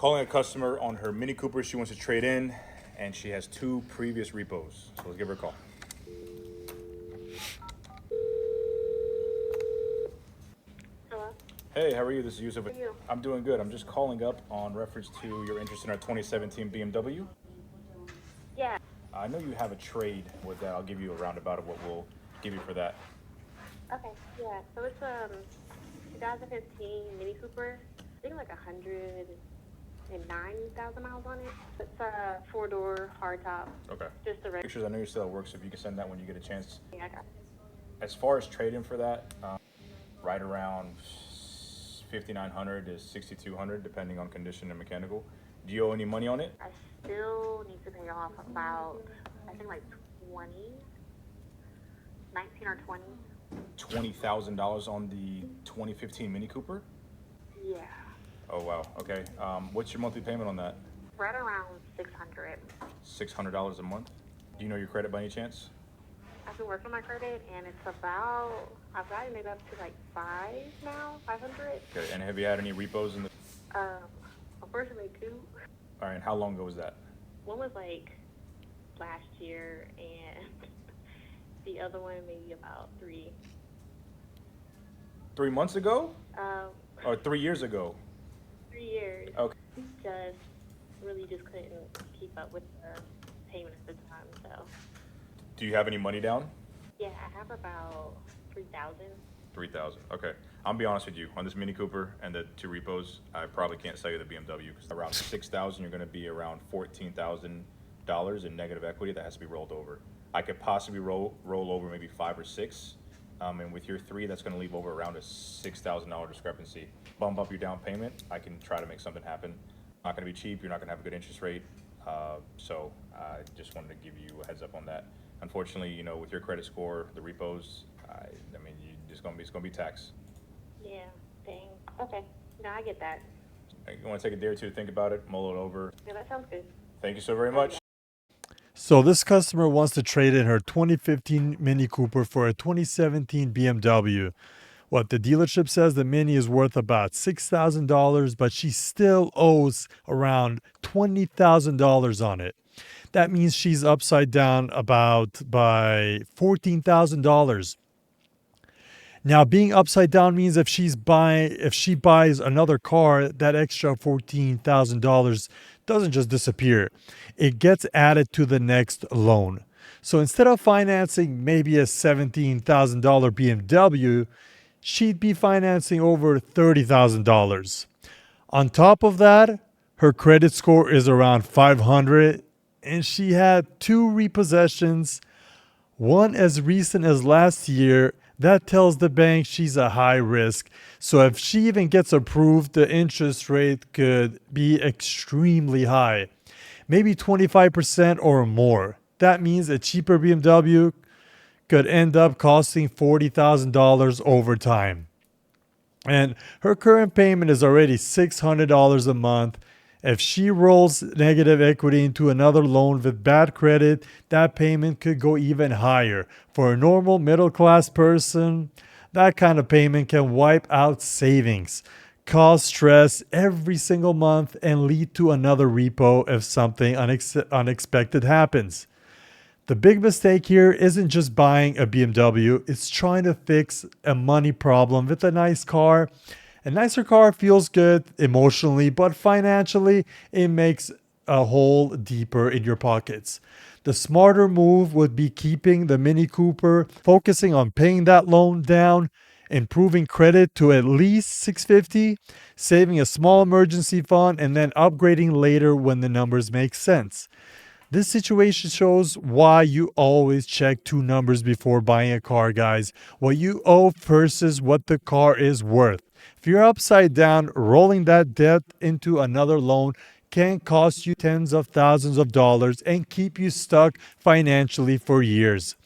Calling a customer on her Mini Cooper she wants to trade in, and she has 2 previous repos. So let's give her a call. Hello? Hey, how are you? This is Yusuf. How are you? I'm doing good. I'm just calling up on reference to your interest in our 2017 BMW. Yeah. I know you have a trade with that. I'll give you a roundabout of what we'll give you for that. Okay. Yeah. So it's 2015 Mini Cooper. I think like 109,000 miles on it. It's a 4-door hardtop. Okay. Just the Pictures, I know you're still at work, so if you can send that when you get a chance. Yeah, I got it. As far as trade-in for that, right around 5,900 to 6,200, depending on condition and mechanical. Do you owe any money on it? I still need to pay off about, I think like 19 or 20. $20,000 on the 2015 Mini Cooper? Yeah. Oh wow. Okay. What's your monthly payment on that? Right around 600. $600 a month. Do you know your credit by any chance? I've been working on my credit and it's about, I've gotten it up to like 500. Okay. And have you had any repos in the? Um, Unfortunately 2. All right. And how long ago was that? One was like last year, and the other one maybe about 3. 3 months ago? Um, Or 3 years ago? 3 years. Okay. Just really just couldn't keep up with the payment at the time. So Do you have any money down? yeah, I have about 3,000. 3,000. Okay. I'll be honest with you. On this Mini Cooper and the 2 repos, I probably can't sell you the BMW because around 6,000, you're going to be around $14,000 in negative equity that has to be rolled over. I could possibly roll over maybe 5 or 6, and with your 3, that's going to leave over around a $6,000 discrepancy. Bump up your down payment. I can try to make something happen. Not going to be cheap. You're not going to have a good interest rate. So I just wanted to give you a heads up on that. Unfortunately, you know, with your credit score, the repos, I mean, it's going to be taxed. Yeah, dang. Okay, no, I get that. You want to take a day or two to think about it, mull it over. Yeah, that sounds good. Thank you so very much. So this customer wants to trade in her 2015 Mini Cooper for a 2017 BMW. What the dealership says the Mini is worth about $6,000, but she still owes around $20,000 on it. That means she's upside down about by $14,000. Now, being upside down means if she buys another car, that extra $14,000 doesn't just disappear. It gets added to the next loan. So instead of financing maybe a $17,000 BMW, she'd be financing over $30,000. On top of that, her credit score is around 500 and she had 2 repossessions, one as recent as last year. That tells the bank she's a high risk. So if she even gets approved, the interest rate could be extremely high, maybe 25% or more. That means a cheaper BMW could end up costing $40,000 over time. And her current payment is already $600 a month. If she rolls negative equity into another loan with bad credit, that payment could go even higher. For a normal middle class person, that kind of payment can wipe out savings, cause stress every single month, and lead to another repo if something unexpected happens. The big mistake here isn't just buying a BMW, it's trying to fix a money problem with a nice car. A nicer car feels good emotionally, but financially, it makes a hole deeper in your pockets. The smarter move would be keeping the Mini Cooper, focusing on paying that loan down, improving credit to at least 650, saving a small emergency fund, and then upgrading later when the numbers make sense. This situation shows why you always check 2 numbers before buying a car, guys. What you owe versus what the car is worth. If you're upside down, rolling that debt into another loan can cost you tens of thousands of dollars and keep you stuck financially for years.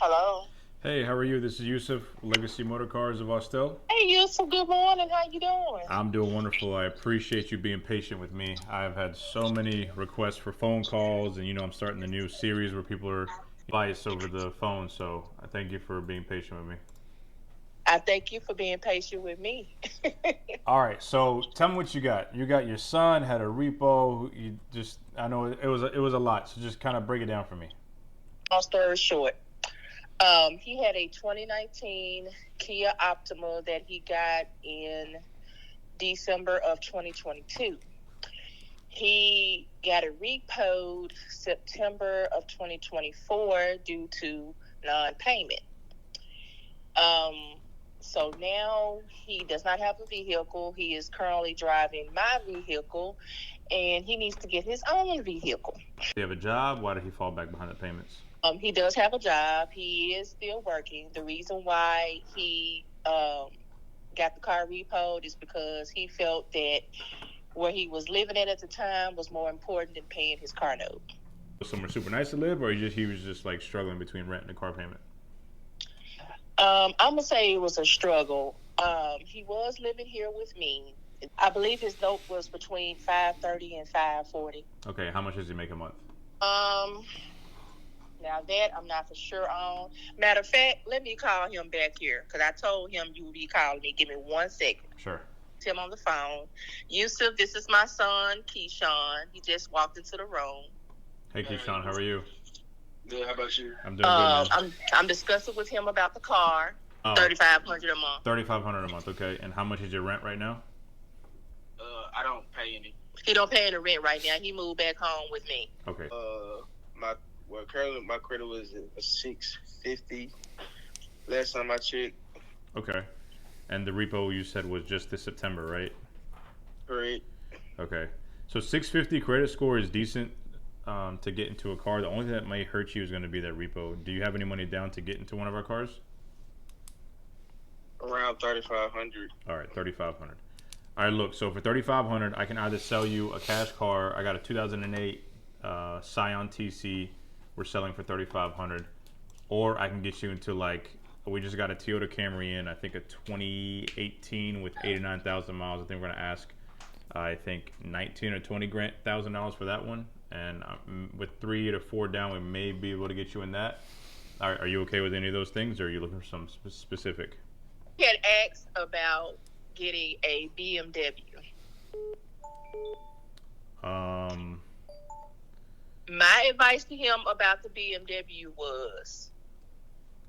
Hello. Hey, how are you? This is Yusuf, Legacy Motor Cars of Austell. Hey, Yusuf. Good morning. How you doing? I'm doing wonderful. I appreciate you being patient with me. I've had so many requests for phone calls, and you know I'm starting the new series where people are biased over the phone. So I thank you for being patient with me. I thank you for being patient with me. All right, so tell me what you got. You got your son had a repo. You just, I know it was a lot. So just kind of break it down for me. Long story short, he had a 2019 Kia Optima that he got in December of 2022. He got it repoed September of 2024 due to non-payment. So now he does not have a vehicle. He is currently driving my vehicle, and he needs to get his own vehicle. Does he have a job? Why did he fall back behind the payments? He does have a job. He is still working. The reason why he got the car repoed is because he felt that where he was living at the time was more important than paying his car note. Was somewhere super nice to live, or he was just like struggling between rent and a car payment? I'm gonna say it was a struggle. He was living here with me. I believe his note was between $530 and $540. Okay, how much does he make a month? Now that I'm not for sure on. Matter of fact, let me call him back here because I told him you would be calling me. Give me 1 second. Sure. Him on the phone. Yusuf, this is my son, Keyshawn. He just walked into the room. Hey, Keyshawn, how are you? Good. How about you? I'm doing good, man. I'm discussing with him about the car. $3,500 a month. $3,500 a month. Okay. And how much is your rent right now? I don't pay any. He don't pay any rent right now. He moved back home with me. Okay. Currently my credit was a 650. Last time I checked. Okay. And the repo you said was just this September, right? Correct. Okay. So 650 credit score is decent to get into a car. The only thing that might hurt you is going to be that repo. Do you have any money down to get into one of our cars? Around 3,500. All right, 3,500. All right, look. So for 3,500, I can either sell you a cash car. I got a 2008 Scion TC. We're selling for 3,500, or I can get you into we just got a Toyota Camry in. I think a 2018 with 89,000 miles. I think we're gonna ask, I think 19 or 20,000 dollars for that one. And with 3 to 4 down, we may be able to get you in that. Are you okay with any of those things, or are you looking for some specific? He had asked about getting a BMW. My advice to him about the BMW was,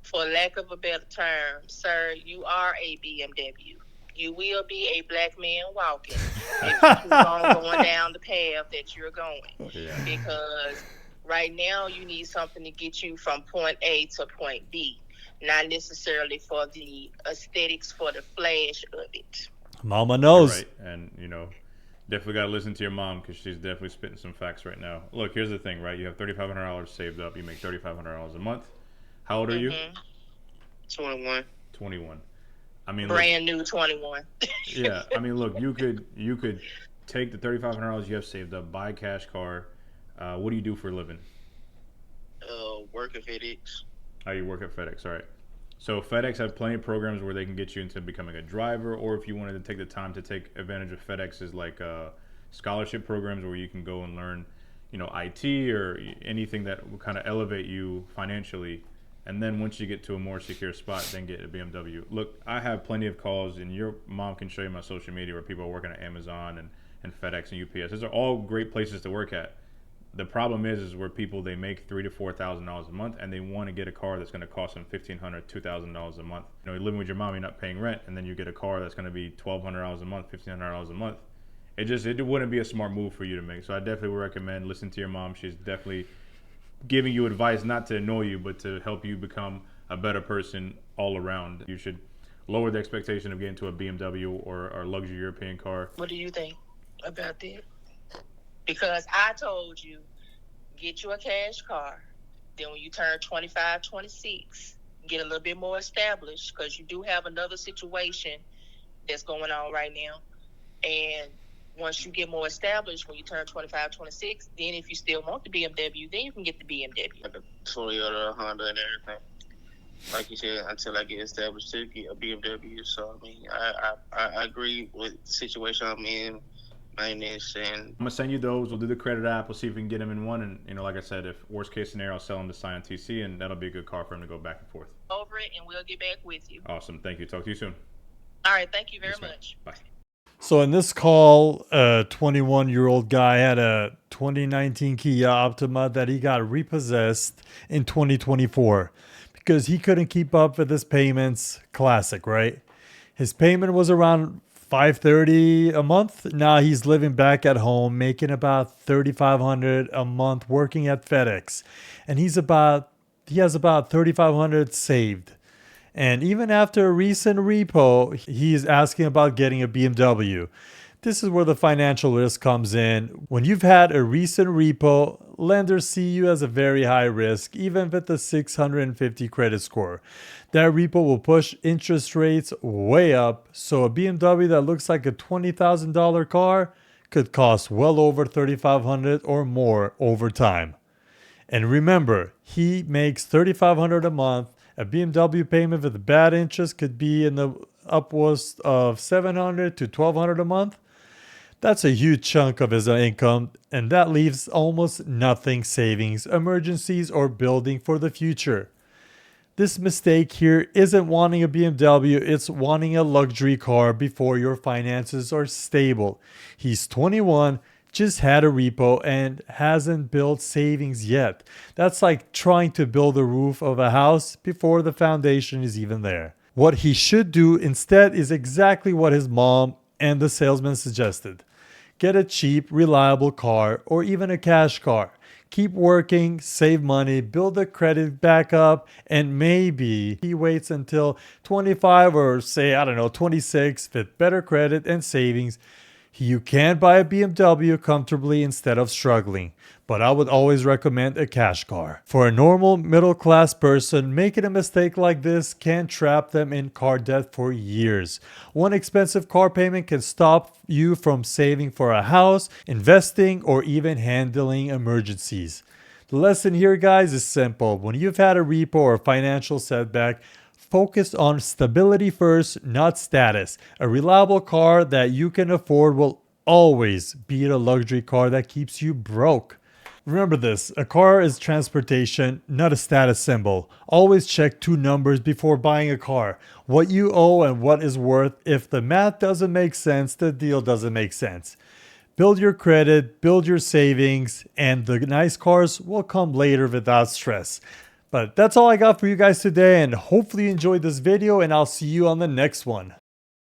for lack of a better term, sir, you are a BMW. You will be a black man walking if you keep on going down the path that you're going. Yeah. Because right now you need something to get you from point A to point B, not necessarily for the aesthetics, for the flash of it. Mama knows. Right, and definitely got to listen to your mom because she's definitely spitting some facts right now. Look, here's the thing, right? You have $3,500 saved up. You make $3,500 a month. How old are you? 21. 21. I mean, brand new 21. Yeah, I mean, look, you could take the $3,500 you have saved up, buy a cash car. What do you do for a living? Work at FedEx. Oh, you work at FedEx. All right. So FedEx have plenty of programs where they can get you into becoming a driver, or if you wanted to take the time to take advantage of FedEx's scholarship programs where you can go and learn, IT or anything that will kind of elevate you financially. And then once you get to a more secure spot, then get a BMW. Look, I have plenty of calls, and your mom can show you my social media where people are working at Amazon and FedEx and UPS. Those are all great places to work at. The problem is where people, they make $3,000 to $4,000 a month, and they want to get a car that's going to cost them $1,500, $2,000 a month. You're living with your mom, you're not paying rent, and then you get a car that's going to be $1,200 a month, $1,500 a month. It wouldn't be a smart move for you to make. So I definitely would recommend listening to your mom. She's definitely giving you advice not to annoy you, but to help you become a better person all around. You should lower the expectation of getting to a BMW or a luxury European car. What do you think about that? Because I told you, get you a cash car. Then when you turn 25, 26, get a little bit more established, because you do have another situation that's going on right now. And once you get more established, when you turn 25, 26, then if you still want the BMW, then you can get the BMW. Like a Toyota, Honda, and everything. Like you said, until I get established to get a BMW. So, I mean, I agree with the situation I'm in. Maintenance, and I'm gonna send you those. We'll do the credit app. We'll see if we can get him in one. And like I said, if worst case scenario, I'll sell him the Scion TC, and that'll be a good car for him to go back and forth. Over it, and we'll get back with you. Awesome. Thank you. Talk to you soon. All right. Thank you very Yes, ma'am. much. Bye. So in this call, a 21-year-old guy had a 2019 Kia Optima that he got repossessed in 2024 because he couldn't keep up with his payments. Classic, right? His payment was around $530 a month. Now he's living back at home, making about $3,500 a month, working at FedEx, and he has about $3,500 saved. And even after a recent repo, he's asking about getting a BMW. This is where the financial risk comes in. When you've had a recent repo, lenders see you as a very high risk, even with a 650 credit score. That repo will push interest rates way up, so a BMW that looks like a $20,000 car could cost well over $3,500 or more over time. And remember, he makes $3,500 a month. A BMW payment with bad interest could be in the upwards of $700 to $1,200 a month. That's a huge chunk of his income, and that leaves almost nothing savings, emergencies, or building for the future. This mistake here isn't wanting a BMW, it's wanting a luxury car before your finances are stable. He's 21, just had a repo, and hasn't built savings yet. That's like trying to build a roof of a house before the foundation is even there. What he should do instead is exactly what his mom and the salesman suggested. Get a cheap, reliable car or even a cash car. Keep working, save money, build the credit back up, and maybe he waits until 25 or say, 26 with better credit and savings. You can buy a BMW comfortably instead of struggling, but I would always recommend a cash car. For a normal middle-class person, making a mistake like this can trap them in car debt for years. One expensive car payment can stop you from saving for a house, investing, or even handling emergencies. The lesson here, guys, is simple. When you've had a repo or financial setback, focus on stability first, not status. A reliable car that you can afford will always beat a luxury car that keeps you broke. Remember this, a car is transportation, not a status symbol. Always check two numbers before buying a car. What you owe and what is worth. If the math doesn't make sense, the deal doesn't make sense. Build your credit, build your savings, and the nice cars will come later without stress. But that's all I got for you guys today, and hopefully you enjoyed this video, and I'll see you on the next one.